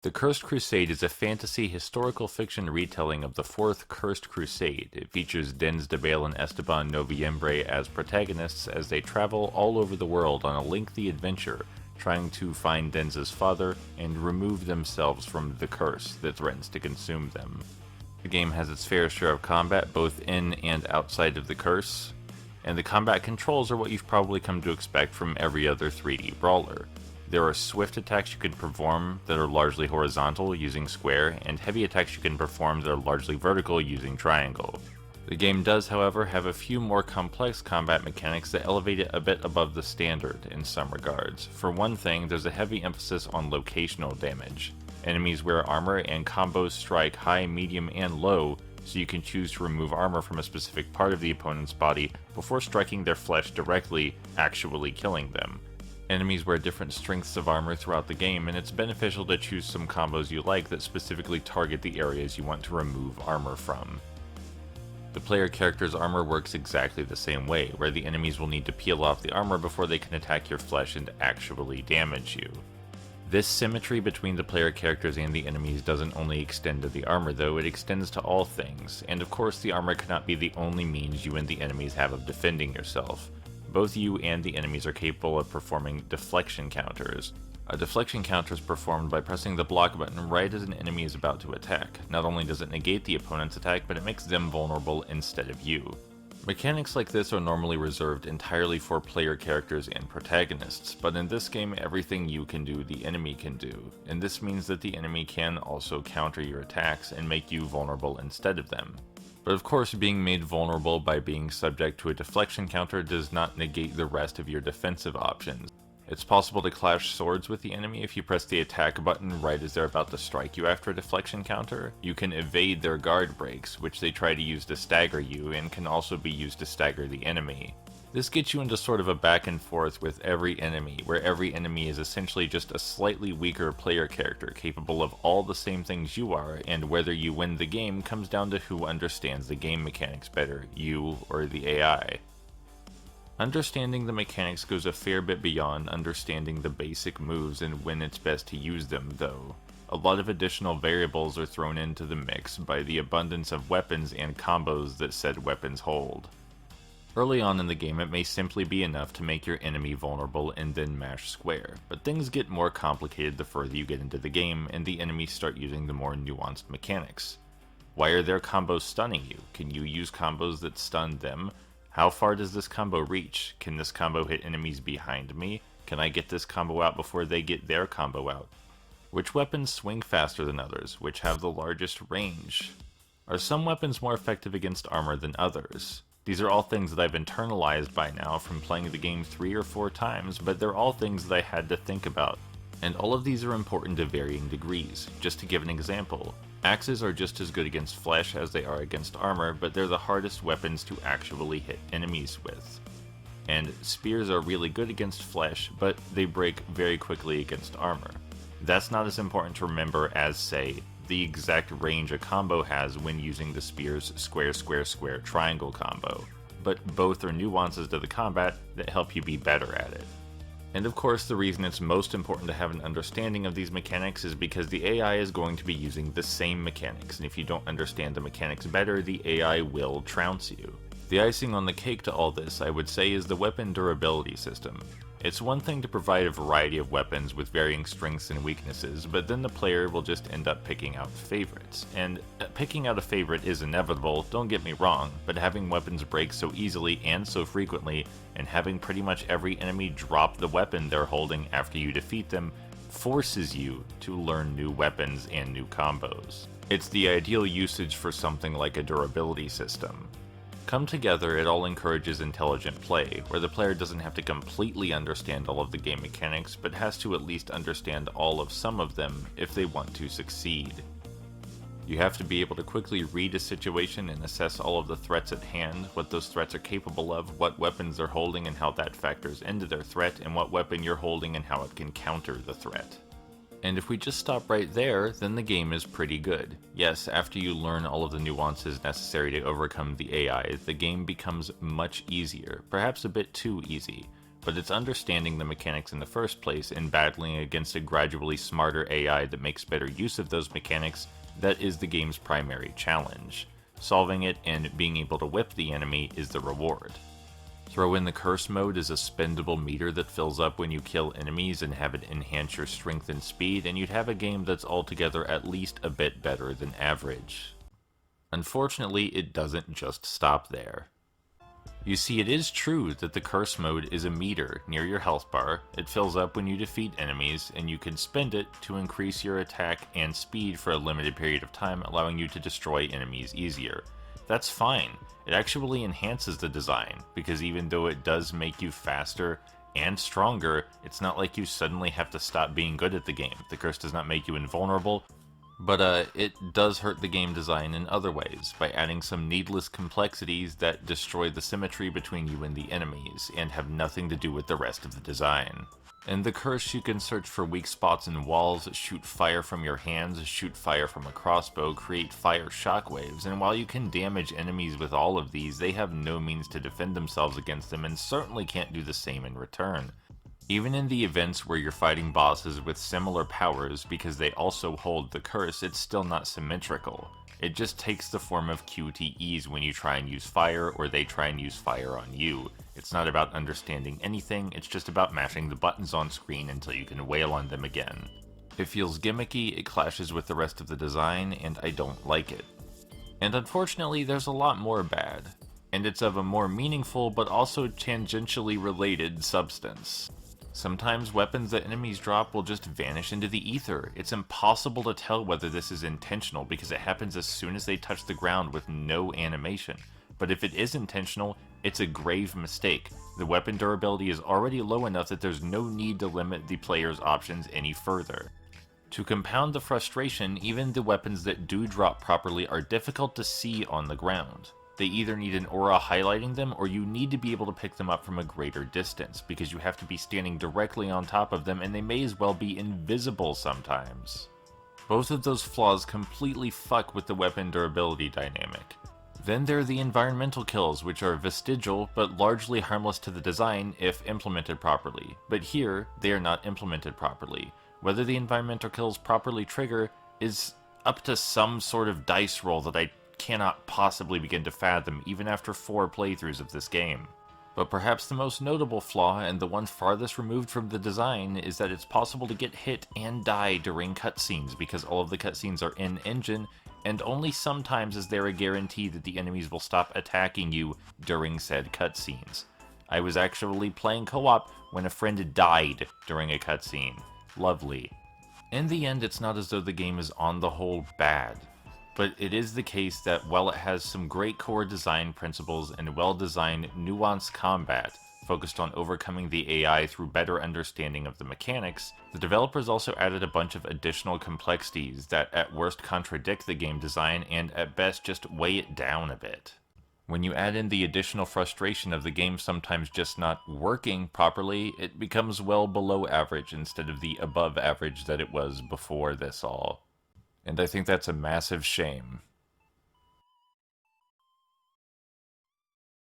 The Cursed Crusade is a fantasy historical fiction retelling of the Fourth Cursed Crusade. It features Dens de Bale and Esteban Noviembre as protagonists as they travel all over the world on a lengthy adventure, trying to find Dens' father and remove themselves from the curse that threatens to consume them. The game has its fair share of combat both in and outside of the curse, and the combat controls are what you've probably come to expect from every other 3D brawler. There are swift attacks you can perform that are largely horizontal using square, and heavy attacks you can perform that are largely vertical using triangle. The game does, however, have a few more complex combat mechanics that elevate it a bit above the standard in some regards. For one thing, there's a heavy emphasis on locational damage. Enemies wear armor and combos strike high, medium, and low, so you can choose to remove armor from a specific part of the opponent's body before striking their flesh directly, actually killing them. Enemies wear different strengths of armor throughout the game, and it's beneficial to choose some combos you like that specifically target the areas you want to remove armor from. The player character's armor works exactly the same way, where the enemies will need to peel off the armor before they can attack your flesh and actually damage you. This symmetry between the player characters and the enemies doesn't only extend to the armor though, it extends to all things, and of course the armor cannot be the only means you and the enemies have of defending yourself. Both you and the enemies are capable of performing deflection counters. A deflection counter is performed by pressing the block button right as an enemy is about to attack. Not only does it negate the opponent's attack, but it makes them vulnerable instead of you. Mechanics like this are normally reserved entirely for player characters and protagonists, but in this game everything you can do, the enemy can do, and this means that the enemy can also counter your attacks and make you vulnerable instead of them. But of course, being made vulnerable by being subject to a deflection counter does not negate the rest of your defensive options. It's possible to clash swords with the enemy if you press the attack button right as they're about to strike you after a deflection counter. You can evade their guard breaks, which they try to use to stagger you, and can also be used to stagger the enemy. This gets you into sort of a back and forth with every enemy, where every enemy is essentially just a slightly weaker player character capable of all the same things you are, and whether you win the game comes down to who understands the game mechanics better, you or the AI. Understanding the mechanics goes a fair bit beyond understanding the basic moves and when it's best to use them, though. A lot of additional variables are thrown into the mix by the abundance of weapons and combos that said weapons hold. Early on in the game, it may simply be enough to make your enemy vulnerable and then mash square, but things get more complicated the further you get into the game and the enemies start using the more nuanced mechanics. Why are their combos stunning you? Can you use combos that stun them? How far does this combo reach? Can this combo hit enemies behind me? Can I get this combo out before they get their combo out? Which weapons swing faster than others? Which have the largest range? Are some weapons more effective against armor than others? These are all things that I've internalized by now from playing the game 3 or 4 times, but they're all things that I had to think about. And all of these are important to varying degrees. Just to give an example, axes are just as good against flesh as they are against armor, but they're the hardest weapons to actually hit enemies with. And spears are really good against flesh, but they break very quickly against armor. That's not as important to remember as, say, the exact range a combo has when using the spear's square square square triangle combo, but both are nuances to the combat that help you be better at it. And of course, the reason it's most important to have an understanding of these mechanics is because the AI is going to be using the same mechanics, and if you don't understand the mechanics better, the AI will trounce you. The icing on the cake to all this, I would say, is the weapon durability system. It's one thing to provide a variety of weapons with varying strengths and weaknesses, but then the player will just end up picking out favorites. And picking out a favorite is inevitable, don't get me wrong, but having weapons break so easily and so frequently, and having pretty much every enemy drop the weapon they're holding after you defeat them, forces you to learn new weapons and new combos. It's the ideal usage for something like a durability system. Come together, it all encourages intelligent play, where the player doesn't have to completely understand all of the game mechanics, but has to at least understand all of some of them if they want to succeed. You have to be able to quickly read a situation and assess all of the threats at hand, what those threats are capable of, what weapons they're holding and how that factors into their threat, and what weapon you're holding and how it can counter the threat. And if we just stop right there, then the game is pretty good. Yes, after you learn all of the nuances necessary to overcome the AI, the game becomes much easier, perhaps a bit too easy. but it's understanding the mechanics in the first place and battling against a gradually smarter AI that makes better use of those mechanics that is the game's primary challenge. Solving it and being able to whip the enemy is the reward. Throw in the curse mode as a spendable meter that fills up when you kill enemies and have it enhance your strength and speed, and you'd have a game that's altogether at least a bit better than average. Unfortunately, it doesn't just stop there. You see, it is true that the curse mode is a meter near your health bar. It fills up when you defeat enemies, and you can spend it to increase your attack and speed for a limited period of time, allowing you to destroy enemies easier. That's fine. It actually enhances the design, because even though it does make you faster and stronger, it's not like you suddenly have to stop being good at the game. The curse does not make you invulnerable, but it does hurt the game design in other ways, by adding some needless complexities that destroy the symmetry between you and the enemies, and have nothing to do with the rest of the design. In the curse, you can search for weak spots in walls, shoot fire from your hands, shoot fire from a crossbow, create fire shockwaves, and while you can damage enemies with all of these, they have no means to defend themselves against them and certainly can't do the same in return. Even in the events where you're fighting bosses with similar powers because they also hold the curse, it's still not symmetrical. It just takes the form of QTEs when you try and use fire or they try and use fire on you. It's not about understanding anything, it's just about mashing the buttons on screen until you can wail on them again. It feels gimmicky, it clashes with the rest of the design, and I don't like it. And unfortunately, there's a lot more bad. And it's of a more meaningful but also tangentially related substance. Sometimes weapons that enemies drop will just vanish into the ether. It's impossible to tell whether this is intentional because it happens as soon as they touch the ground with no animation. But if it is intentional, it's a grave mistake. The weapon durability is already low enough that there's no need to limit the player's options any further. To compound the frustration, even the weapons that do drop properly are difficult to see on the ground. They either need an aura highlighting them, or you need to be able to pick them up from a greater distance, because you have to be standing directly on top of them and they may as well be invisible sometimes. Both of those flaws completely fuck with the weapon durability dynamic. Then there are the environmental kills, which are vestigial, but largely harmless to the design if implemented properly. But here, they are not implemented properly. Whether the environmental kills properly trigger is up to some sort of dice roll that I cannot possibly begin to fathom even after 4 playthroughs of this game. But perhaps the most notable flaw, and the one farthest removed from the design, is that it's possible to get hit and die during cutscenes because all of the cutscenes are in-engine, and only sometimes is there a guarantee that the enemies will stop attacking you during said cutscenes. I was actually playing co-op when a friend died during a cutscene. Lovely. In the end, it's not as though the game is on the whole bad. But it is the case that while it has some great core design principles and well-designed, nuanced combat, focused on overcoming the AI through better understanding of the mechanics, the developers also added a bunch of additional complexities that at worst contradict the game design and at best just weigh it down a bit. When you add in the additional frustration of the game sometimes just not working properly, it becomes well below average instead of the above average that it was before this all. And I think that's a massive shame.